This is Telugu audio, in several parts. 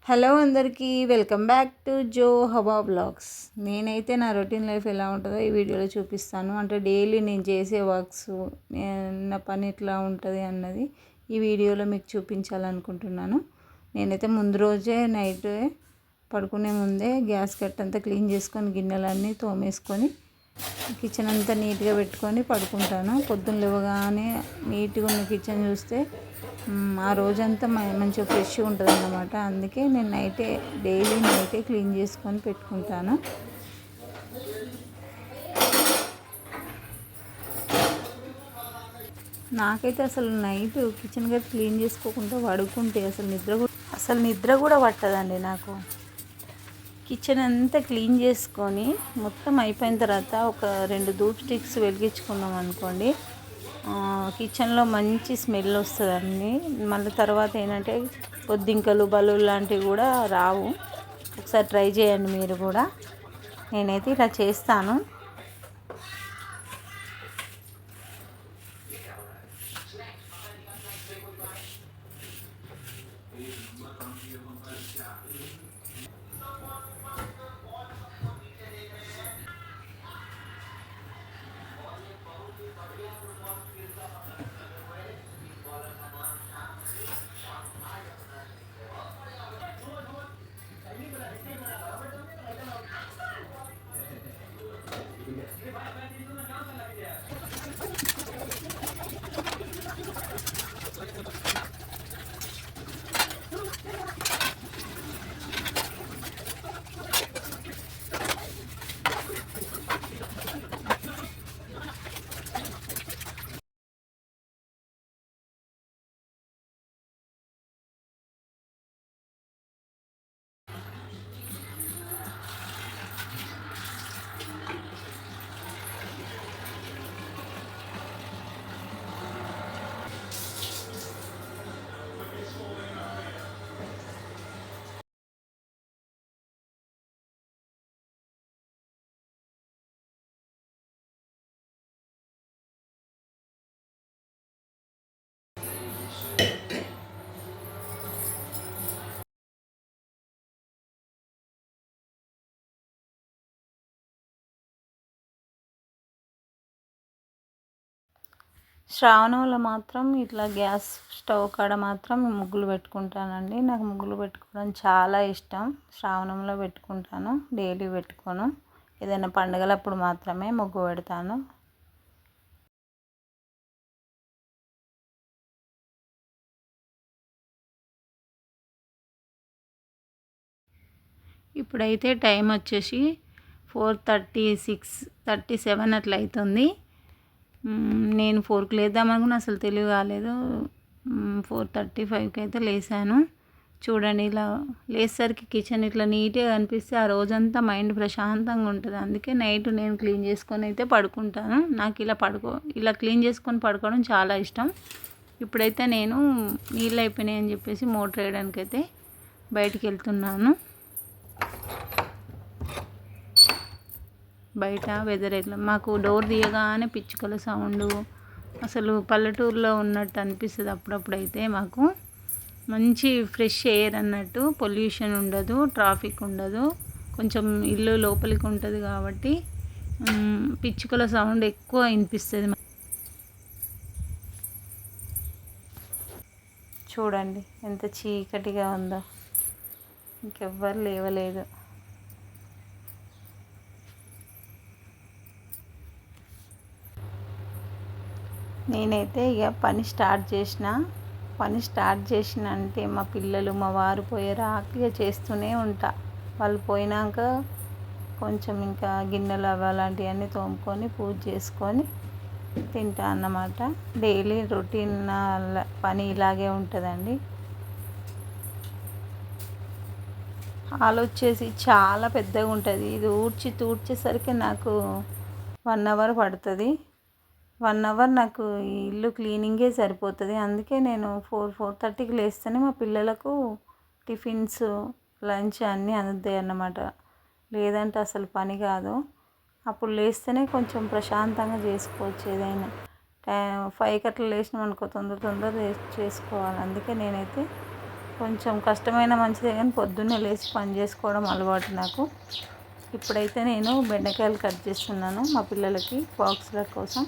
హలో అందరికీ వెల్కమ్ బ్యాక్ టు జో హవా బ్లాగ్స్. నేనైతే నా రొటీన్ లైఫ్ ఎలా ఉంటుందో ఈ వీడియోలో చూపిస్తాను. అంటే డైలీ నేను చేసే వర్క్స్, నా పని ఎట్లా ఉంటుంది అన్నది ఈ వీడియోలో మీకు చూపించాలనుకుంటున్నాను. నేనైతే ముందు రోజే నైట్ పడుకునే ముందే గ్యాస్ కట్ అంతా క్లీన్ చేసుకొని గిన్నెలన్నీ తోమేసుకొని కిచెన్ అంతా నీట్గా పెట్టుకొని పడుకుంటాను. పొద్దున్న లేవగానే నీట్గా ఉన్న కిచెన్ చూస్తే ఆ రోజంతా మంచిగా ఫ్రెష్గా ఉంటుంది అన్నమాట. అందుకే నేను డైలీ నైటే క్లీన్ చేసుకొని పెట్టుకుంటాను. నాకైతే అసలు నైట్ కిచెన్ గట్ట క్లీన్ చేసుకోకుండా పడుకుంటే అసలు నిద్ర కూడా పట్టదండి నాకు. కిచెన్ అంతా క్లీన్ చేసుకొని మొత్తం అయిపోయిన తర్వాత ఒక 2 ధూప్ స్టిక్స్ వెలిగించుకున్నాం అనుకోండి, కిచెన్లో మంచి స్మెల్ వస్తుందండి. మళ్ళీ తర్వాత ఏంటంటే బొద్దింకలు, బల్లులు లాంటివి కూడా రావు. ఒకసారి ట్రై చేయండి మీరు కూడా. నేనైతే ఇలా చేస్తాను. శ్రావణంలో మాత్రం ఇట్లా గ్యాస్ స్టవ్ కాడ మాత్రం ముగ్గులు పెట్టుకుంటానండి. నాకు ముగ్గులు పెట్టుకోవడం చాలా ఇష్టం. శ్రావణంలో పెట్టుకుంటాను, డైలీ పెట్టుకోను. ఏదైనా పండుగలప్పుడు మాత్రమే ముగ్గు పెడతాను. ఇప్పుడైతే టైం వచ్చేసి 4:37 అట్లా అవుతుంది. నేను 4కి లేద్దామనుకున్నా, అసలు తెలివి కాలేదు. 4:35కి అయితే లేసాను. చూడండి, ఇలా లేసేసరికి కిచెన్ ఇట్లా నీట్గా అనిపిస్తే ఆ రోజంతా మైండ్ ప్రశాంతంగా ఉంటుంది. అందుకే నైట్ నేను క్లీన్ చేసుకొని అయితే పడుకుంటాను. నాకు ఇలా క్లీన్ చేసుకొని పడుకోవడం చాలా ఇష్టం. ఇప్పుడైతే నేను నీళ్ళు అయిపోయినాయి అని చెప్పేసి మోటర్ వేయడానికి అయితే బయటికి వెళ్తున్నాను. బయట వెదర్ ఎట్లా, మాకు డోర్ తీయగానే పిచ్చుకల సౌండు, అసలు పల్లెటూరులో ఉన్నట్టు అనిపిస్తుంది. అప్పుడప్పుడైతే మాకు మంచి ఫ్రెష్ ఎయిర్ అన్నట్టు, పొల్యూషన్ ఉండదు, ట్రాఫిక్ ఉండదు, కొంచెం ఇల్లు లోపలికి ఉంటుంది కాబట్టి పిచ్చుకల సౌండ్ ఎక్కువ వినిపిస్తుంది. చూడండి ఎంత చీకటిగా ఉందో, ఇంకెవ్వరు లేవలేదు. నేనైతే ఇక పని స్టార్ట్ చేసిన అంటే మా పిల్లలు, మా వారు పోయేరాక చేస్తూనే ఉంటా. వాళ్ళు పోయినాక కొంచెం ఇంకా గిన్నెలు అలాంటివన్నీ తోముకొని పూజ చేసుకొని తింటా అన్నమాట. డైలీ రొటీన్ పని ఇలాగే ఉంటుందండి. హాల్ వచ్చేసి చాలా పెద్దగా ఉంటుంది. ఇది తూడ్చేసరికి నాకు 1 అవర్ పడుతుంది. 1 అవర్ నాకు ఈ ఇల్లు క్లీనింగే సరిపోతుంది. అందుకే నేను 4:30కి లేస్తేనే మా పిల్లలకు టిఫిన్స్, లంచ్ అన్నీ అందుతాయి అన్నమాట. లేదంటే అసలు పని కాదు. అప్పుడు లేస్తేనే కొంచెం ప్రశాంతంగా చేసుకోవచ్చు ఏదైనా. 5కి అట్లా లేచినాం అనుకో, తొందర చేసుకోవాలి. అందుకే నేనైతే కొంచెం కష్టమైన మంచిదే కానీ పొద్దున్నే లేచి పని చేసుకోవడం అలవాటు నాకు. ఇప్పుడైతే నేను బెండకాయలు కట్ చేస్తున్నాను మా పిల్లలకి బాక్సుల కోసం.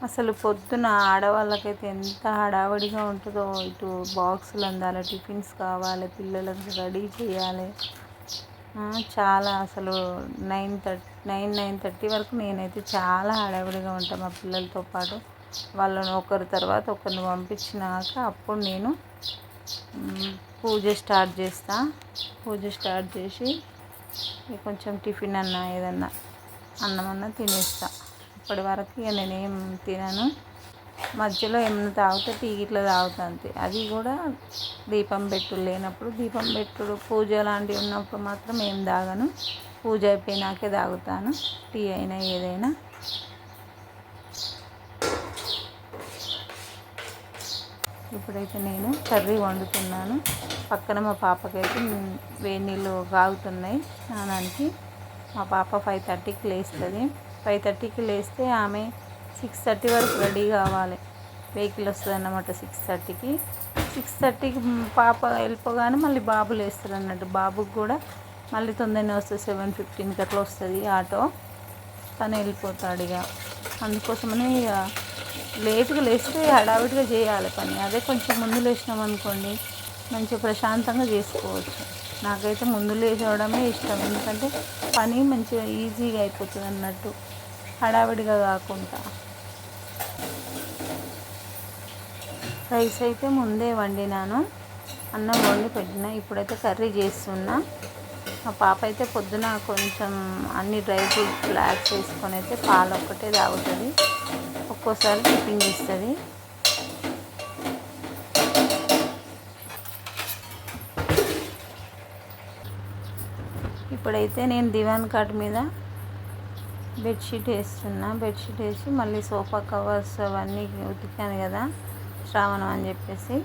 అసలు పొద్దున ఆడవాళ్ళకైతే ఎంత హడావడిగా ఉంటుందో, ఇటు బాక్సులు అందాలి, టిఫిన్స్ కావాలి, పిల్లలకు రెడీ చేయాలి. చాలా అసలు 9:30 వరకు నేనైతే చాలా హడావిడిగా ఉంటాను మా పిల్లలతో పాటు. వాళ్ళని ఒకరి తర్వాత ఒకరిని పంపించినాక అప్పుడు నేను పూజ స్టార్ట్ చేస్తా. పూజ స్టార్ట్ చేసి కొంచెం టిఫిన్ అన్నా ఏదన్నా అన్నమన్నా తినేస్తా. ఇప్పటి వరకు ఇక నేనేం తినను. మధ్యలో ఏమైనా తాగితే టీ ఇట్లా తాగుతా అంతే. అది కూడా దీపం పెట్టుడు లేనప్పుడు, దీపం పెట్టుడు పూజ లాంటివి ఉన్నప్పుడు మాత్రం ఏం తాగను. పూజ అయిపోయినాకే తాగుతాను టీ అయినా ఏదైనా. ఇప్పుడైతే నేను కర్రీ వండుతున్నాను. పక్కన మా పాపకైతే వేడి నీళ్ళు కాగుతున్నాయి స్నానానికి. మా పాప 5:30కి లేస్తుంది. 5:30కి లేస్తే ఆమె 6:30 వరకు రెడీ కావాలి. వెహికల్ వస్తుంది అన్నమాట 6:30కి. 6:30కి పాప వెళ్ళిపోగానే మళ్ళీ బాబు లేస్తాడు అన్నట్టు. బాబుకి కూడా మళ్ళీ తొందరనే వస్తుంది, 7:15కి అట్లా వస్తుంది ఆటో. తను వెళ్ళిపోతాడు ఇక. అందుకోసమని ఇక లేటుగా లేస్తే హడావిడిగా చేయాలి పని. అదే కొంచెం ముందు లేచినాం అనుకోండి మంచిగా ప్రశాంతంగా చేసుకోవచ్చు. నాకైతే ముందు లేచడమే ఇష్టం, ఎందుకంటే పని మంచిగా ఈజీగా అయిపోతుంది అన్నట్టు, హడావిడిగా కాకుండా. రైస్ అయితే ముందే వండినాను, అన్నం వండి పెట్టిన. ఇప్పుడైతే కర్రీ చేస్తున్నా. మా పాప అయితే పొద్దున కొంచెం అన్ని డ్రై ఫ్రూట్స్ ఫ్లాక్స్ వేసుకొని అయితే పాలు ఒక్కటే తాగుతుంది. ఒక్కోసారి టిఫిన్ చేస్తుంది. ఇప్పుడైతే నేను దివాన్ కాట్ మీద బెడ్షీట్ వేస్తున్నా. బెడ్షీట్ వేసి మళ్ళీ సోఫా కవర్స్ అవన్నీ ఉతికాను కదా శ్రావణం అని చెప్పేసి,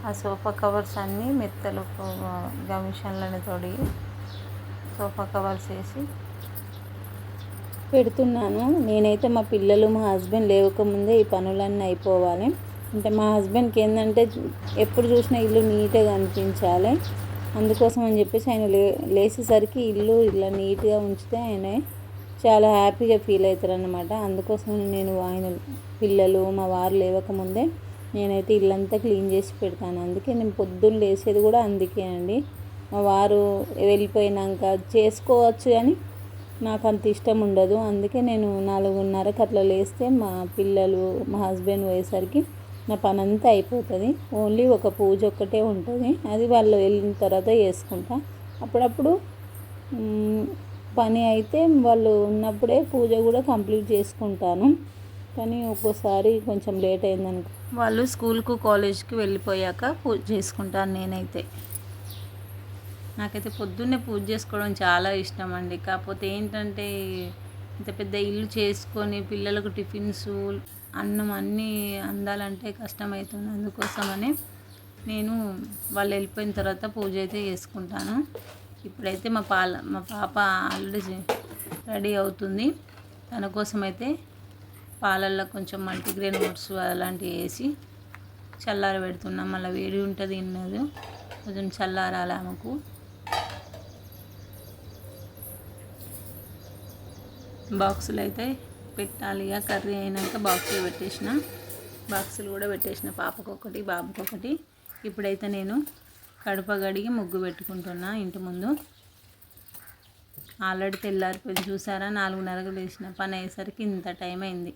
ఆ సోఫా కవర్స్ అన్నీ మెత్తలు గమిషన్లని తొడిగి సోఫా కవర్స్ వేసి పెడుతున్నాను. నేనైతే మా పిల్లలు మా హస్బెండ్ లేవకముందే ఈ పనులన్నీ అయిపోవాలి. అంటే మా హస్బెండ్కి ఏంటంటే ఎప్పుడు చూసినా ఇల్లు నీట్గా కనిపించాలి. అందుకోసం అని చెప్పేసి ఆయన లేచేసరికి ఇల్లు ఇలా నీట్గా ఉంచితే ఆయన చాలా హ్యాపీగా ఫీల్ అవుతారు అన్నమాట. అందుకోసం నేను ఆయన పిల్లలు మా వారు లేవకముందే నేనైతే ఇల్లంతా క్లీన్ చేసి పెడతాను. అందుకే నేను పొద్దున్న లేచేది కూడా అందుకే అండి. మా వారు వెళ్ళిపోయినాక చేసుకోవచ్చు కానీ నాకు అంత ఇష్టం ఉండదు. అందుకే నేను 4:30కి అట్లా లేస్తే మా పిల్లలు మా హస్బెండ్ పోయేసరికి నా పని అంతా అయిపోతుంది. ఓన్లీ ఒక పూజ ఒక్కటే ఉంటుంది, అది వాళ్ళు వెళ్ళిన తర్వాత చేసుకుంటా. అప్పుడప్పుడు పని అయితే వాళ్ళు ఉన్నప్పుడే పూజ కూడా కంప్లీట్ చేసుకుంటాను. కానీ ఒక్కోసారి కొంచెం లేట్ అయిందనుకో, వాళ్ళు స్కూల్కు కాలేజ్కి వెళ్ళిపోయాక పూజ చేసుకుంటాను నేనైతే. నాకైతే పొద్దున్నే పూజ చేసుకోవడం చాలా ఇష్టం అండి. కాకపోతే ఏంటంటే ఇంత పెద్ద ఇల్లు చేసుకొని పిల్లలకు టిఫిన్స్ అన్నం అన్నీ అందాలంటే కష్టమవుతుంది. అందుకోసమని నేను వాళ్ళు వెళ్ళిపోయిన తర్వాత పూజ అయితే చేసుకుంటాను. ఇప్పుడైతే మా పాప ఆల్రెడీ రెడీ అవుతుంది. తన కోసం అయితే పాలల్లో కొంచెం మల్టీగ్రెయిన్ ఓట్స్ అలాంటివి వేసి చల్లార పెడుతున్నాం. మళ్ళీ వేడి ఉంటుంది ఇన్నది, కొంచెం చల్లారాలి ఆమెకు. బాక్సులు అయితే పెట్టాలి ఇక. కర్రీ అయినాక బాక్సులు పెట్టేసిన, బాక్సులు కూడా పెట్టేసిన, పాపకు ఒకటి బాబుకి ఒకటి. ఇప్పుడైతే నేను కడప గడిగి ముగ్గు పెట్టుకుంటున్నా ఇంటి ముందు. ఆల్రెడీ తెల్లారిపోయింది చూసారా, 4:30కు లేచిన. పని అయ్యేసరికి ఇంత టైం అయింది.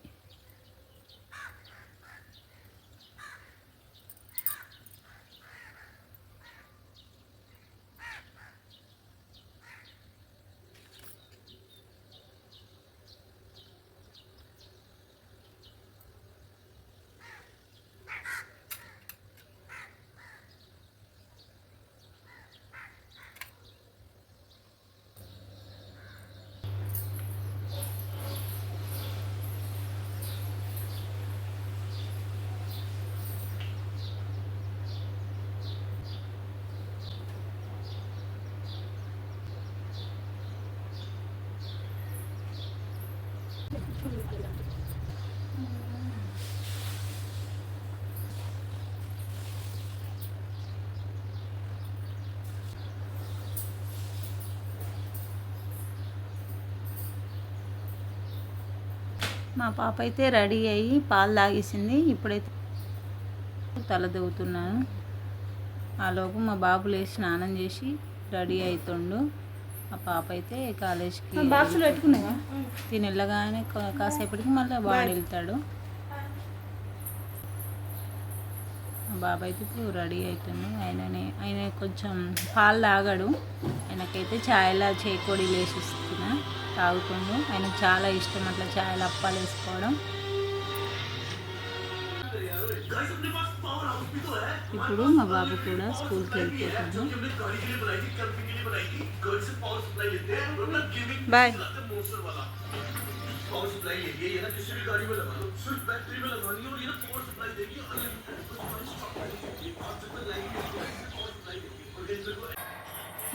మా పాప అయితే రెడీ అయ్యి పాలు తాగేసింది. ఇప్పుడైతే తల దూవుతున్నాను. ఆలోపు మా బాబు లేచి స్నానం చేసి రెడీ అవుతుండు. మా పాప అయితే కాలేజ్కి బాక్సులు పెట్టుకున్నావా? తిని వెళ్ళగానే కాసేపటికి మళ్ళీ వాడు వెళ్తాడు. మా బాబు అయితే ఇప్పుడు రెడీ అవుతుంది. ఆయన కొంచెం పాలు తాగాడు. ఆయనకైతే ఛాయ్లా చేకొడి లేసి ఇస్తున్నా, తాగుతుండు. ఆయనకు చాలా ఇష్టం అట్లా ఛాయ్లో అప్పాలు వేసుకోవడం. ఇప్పుడు మా బాబు కూడా స్కూల్కి వెళ్ళిపోతాడు. బాయ్.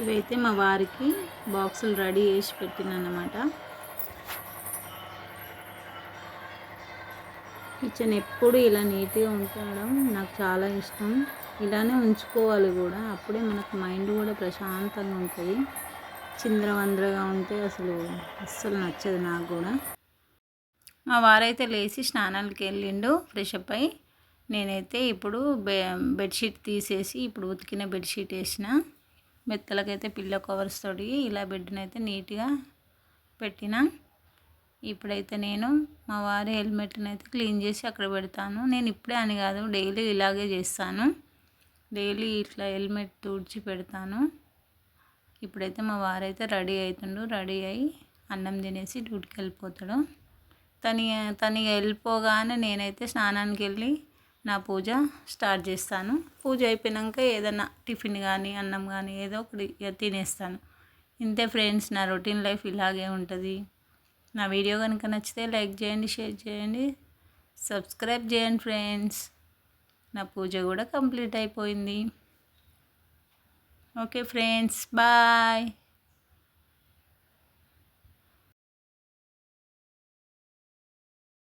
ఇవైతే మా వారికి బాక్సులు రెడీ చేసి పెట్టినన్నమాట. కిచెన్ ఎప్పుడు ఇలా నీట్గా ఉండడం నాకు చాలా ఇష్టం. ఇలానే ఉంచుకోవాలి కూడా, అప్పుడే మనకు మైండ్ కూడా ప్రశాంతంగా ఉంటుంది. చిందరవందరగా ఉంటే అస్సలు నచ్చదు నాకు కూడా. మా వారైతే లేచి స్నానానికి వెళ్ళిండు, ఫ్రెష్ అప్ అయ్యి. నేనైతే ఇప్పుడు బెడ్షీట్ తీసేసి ఇప్పుడు ఉతికిన బెడ్షీట్ వేసిన. మెత్తలకైతే పిల్లో కవర్స్ తోటి ఇలా బెడ్ని అయితే నీట్గా పెట్టిన. ఇప్పుడైతే నేను మా వారి హెల్మెట్ని అయితే క్లీన్ చేసి అక్కడ పెడతాను. నేను ఇప్పుడే అని కాదు, డైలీ ఇలాగే చేస్తాను. డైలీ ఇట్లా హెల్మెట్ తుడిచి పెడతాను. ఇప్పుడైతే మా వారైతే రెడీ అవుతుండు. రెడీ అయ్యి అన్నం తినేసి డ్యూటీకి వెళ్ళిపోతాడు. తను వెళ్ళిపోగానే నేనైతే స్నానానికి వెళ్ళి నా పూజ స్టార్ట్ చేస్తాను. పూజ అయిపోయాక ఏదైనా టిఫిన్ కానీ అన్నం కానీ ఏదో ఒకటి తినేస్తాను. ఇంతే ఫ్రెండ్స్, నా రొటీన్ లైఫ్ ఇలాగే ఉంటుంది. నా వీడియో కనుక నచ్చితే లైక్ చేయండి, షేర్ చేయండి, సబ్స్క్రైబ్ చేయండి ఫ్రెండ్స్. నా పూజ కూడా కంప్లీట్ అయిపోయింది. Okay friends, bye.